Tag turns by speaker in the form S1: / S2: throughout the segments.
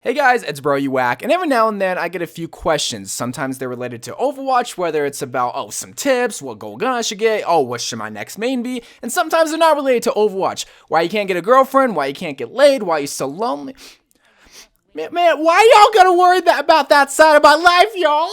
S1: Hey guys, it's Bro You Whack, and every now and then I get a few questions. Sometimes they're related to Overwatch, whether it's about, some tips, what gold gun I should get, what should my next main be, and sometimes they're not related to Overwatch. Why you can't get a girlfriend, why you can't get laid, why you so lonely. Man, why y'all gotta worry about that side of my life, y'all?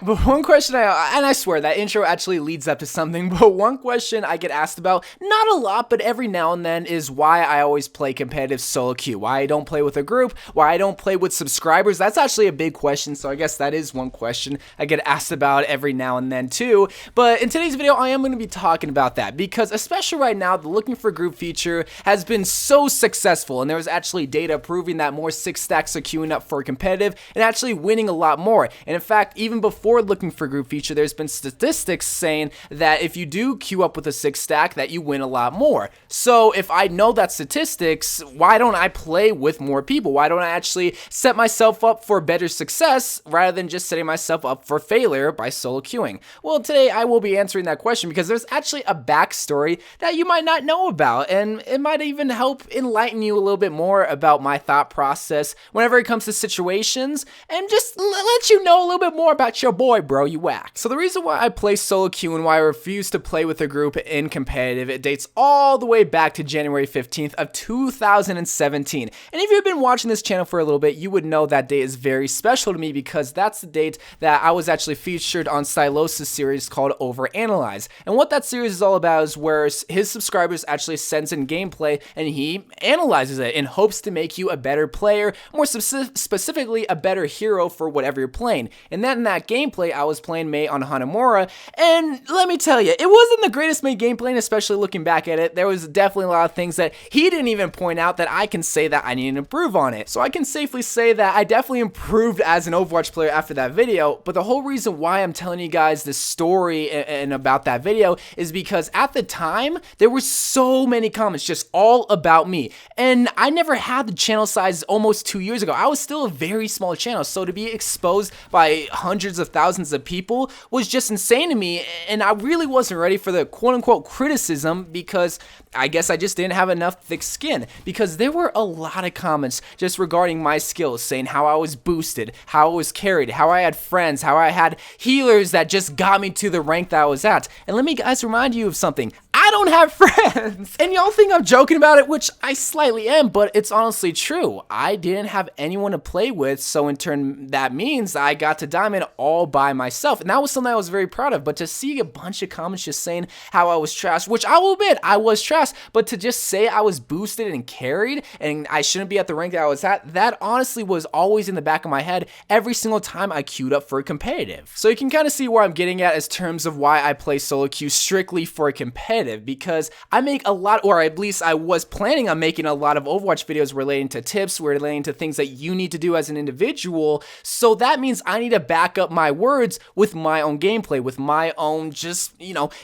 S1: But one question I swear that intro actually leads up to something, but one question I get asked about, not a lot, but every now and then, is why I always play competitive solo queue, why I don't play with a group, why I don't play with subscribers. That's actually a big question, so I guess that is one question I get asked about every now and then too. But in today's video, I am going to be talking about that, because especially right now, the looking for group feature has been so successful, and there's actually data proving that more 6 stacks are queuing up for competitive and actually winning a lot more. And in fact, even before looking for group feature, there's been statistics saying that if you do queue up with a 6 stack, that you win a lot more. So if I know that statistics, why don't I play with more people? Why don't I actually set myself up for better success rather than just setting myself up for failure by solo queuing? Well, today I will be answering that question, because there's actually a backstory that you might not know about, and it might even help enlighten you a little bit more about my thought process whenever it comes to situations, and just let you know a little bit more about your boy, Bro You Whack. So the reason why I play solo queue and why I refuse to play with a group in competitive, it dates all the way back to January 15th of 2017. And if you've been watching this channel for a little bit, you would know that day is very special to me, because that's the date that I was actually featured on Stylosis' series called Overanalyze. And what that series is all about is where his subscribers actually sends in gameplay and he analyzes it in hopes to make you a better player, more specifically a better hero for whatever you're playing. And then in that gameplay, I was playing Mei on Hanamura, and let me tell you, it wasn't the greatest Mei gameplay, and especially looking back at it, there was definitely a lot of things that he didn't even point out that I can say that I need to improve on it. So I can safely say that I definitely improved as an Overwatch player after that video, but the whole reason why I'm telling you guys this story and about that video is because at the time, there were so many comments just all about me, and I never had the channel size almost 2 years ago. I was still a very small channel, so to be exposed by hundreds of thousands of people was just insane to me, and I really wasn't ready for the quote-unquote criticism, because I guess I just didn't have enough thick skin, because there were a lot of comments just regarding my skills, saying how I was boosted, how I was carried, how I had friends, how I had healers that just got me to the rank that I was at. And let me guys remind you of something. I don't have friends! And y'all think I'm joking about it, which I slightly am, but it's honestly true. I didn't have anyone to play with, so in turn, that means I got to Diamond all by myself, and that was something I was very proud of. But to see a bunch of comments just saying how I was trash, which I will admit, I was trash, but to just say I was boosted and carried, and I shouldn't be at the rank that I was at, that honestly was always in the back of my head every single time I queued up for a competitive. So you can kind of see where I'm getting at as terms of why I play solo queue strictly for a competitive, because I make a lot, or at least I was planning on making a lot of Overwatch videos relating to tips, relating to things that you need to do as an individual. So that means I need to back up my words with my own gameplay, with my own just,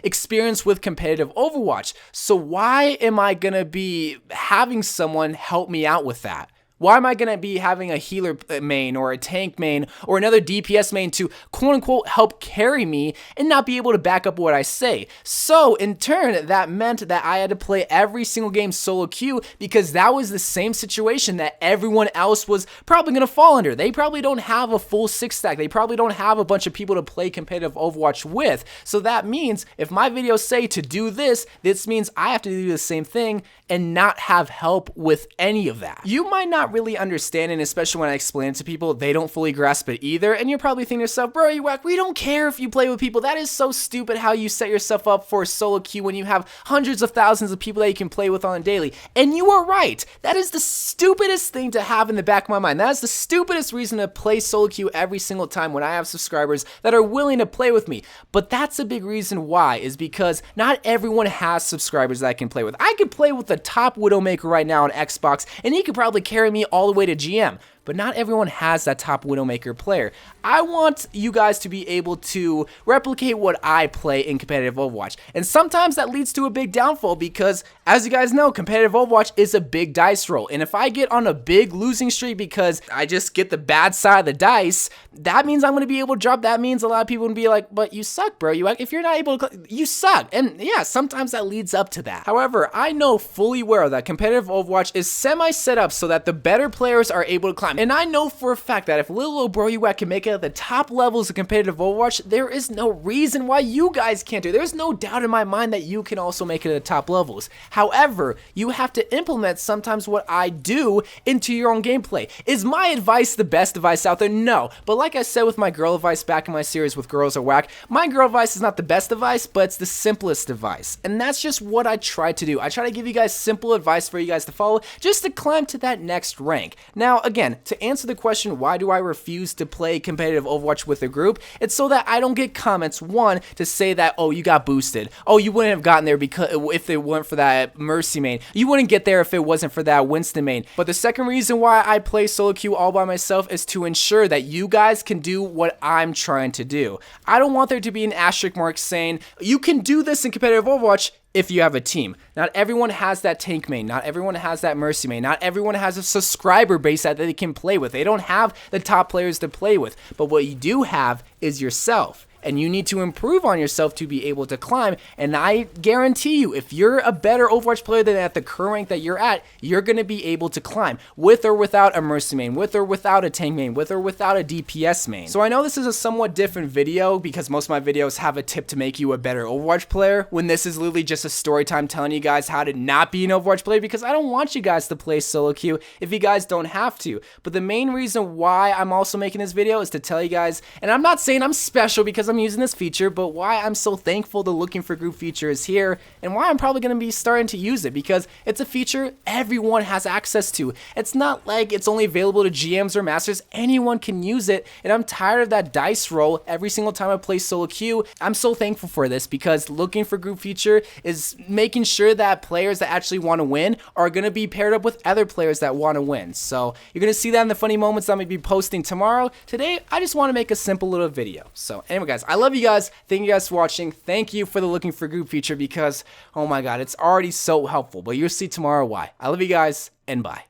S1: experience with competitive Overwatch. So why am I gonna be having someone help me out with that? Why am I going to be having a healer main or a tank main or another DPS main to quote-unquote help carry me and not be able to back up what I say? So in turn, that meant that I had to play every single game solo queue, because that was the same situation that everyone else was probably going to fall under. They probably don't have a full 6 stack. They probably don't have a bunch of people to play competitive Overwatch with. So that means if my videos say to do this, this means I have to do the same thing and not have help with any of that. You might not really understand, and especially when I explain it to people, they don't fully grasp it either, and you're probably thinking to yourself, Bro You Whack, we don't care if you play with people. That is so stupid how you set yourself up for a solo queue when you have hundreds of thousands of people that you can play with on a daily. And you are right. That is the stupidest thing to have in the back of my mind. That is the stupidest reason to play solo queue every single time when I have subscribers that are willing to play with me. But that's a big reason why, is because not everyone has subscribers that I can play with. I could play with the top Widowmaker right now on Xbox, and he could probably carry me all the way to GM. But not everyone has that top Widowmaker player. I want you guys to be able to replicate what I play in competitive Overwatch. And sometimes that leads to a big downfall, because as you guys know, competitive Overwatch is a big dice roll. And if I get on a big losing streak because I just get the bad side of the dice, that means I'm going to be able to drop. That means a lot of people will be like, but you suck, bro. If you're not able to, you suck. And yeah, sometimes that leads up to that. However, I know fully well that competitive Overwatch is semi set up so that the better players are able to climb climb. And I know for a fact that if little old bro YOU WACK can make it at the top levels of competitive Overwatch, there is no reason why you guys can't do it. There's no doubt in my mind that you can also make it at the top levels. However, you have to implement sometimes what I do into your own gameplay. Is my advice the best advice out there? No. But like I said with my girl advice back in my series with Girls Are Whack, my girl advice is not the best advice, but it's the simplest advice. And that's just what I try to do. I try to give you guys simple advice for you guys to follow just to climb to that next rank. Now, again, to answer the question, why do I refuse to play competitive Overwatch with a group? It's so that I don't get comments, one, to say that, oh, you got boosted. Oh, you wouldn't have gotten there because if it weren't for that Mercy main. You wouldn't get there if it wasn't for that Winston main. But the second reason why I play solo queue all by myself is to ensure that you guys can do what I'm trying to do. I don't want there to be an asterisk mark saying, you can do this in competitive Overwatch if you have a team. Not everyone has that tank main. Not everyone has that Mercy main. Not everyone has a subscriber base that they can play with. They don't have the top players to play with. But what you do have is yourself. And you need to improve on yourself to be able to climb. And I guarantee you, if you're a better Overwatch player than at the current rank that you're at, you're going to be able to climb with or without a Mercy main, with or without a tank main, with or without a DPS main. So I know this is a somewhat different video because most of my videos have a tip to make you a better Overwatch player, when this is literally just a story time telling you guys how to not be an Overwatch player, because I don't want you guys to play solo queue if you guys don't have to. But the main reason why I'm also making this video is to tell you guys, and I'm not saying I'm special because I'm using this feature, but why I'm so thankful the looking for group feature is here, and why I'm probably going to be starting to use it, because it's a feature everyone has access to. It's not like it's only available to GMs or masters. Anyone can use it, and I'm tired of that dice roll every single time I play solo queue. I'm so thankful for this, because looking for group feature is making sure that players that actually want to win are going to be paired up with other players that want to win. So you're going to see that in the funny moments I'm going to be posting tomorrow. Today, I just want to make a simple little video. So anyway guys, I love you guys. Thank you guys for watching. Thank you for the looking for group feature, because oh my god, it's already so helpful, but you'll see tomorrow why. I love you guys, and bye.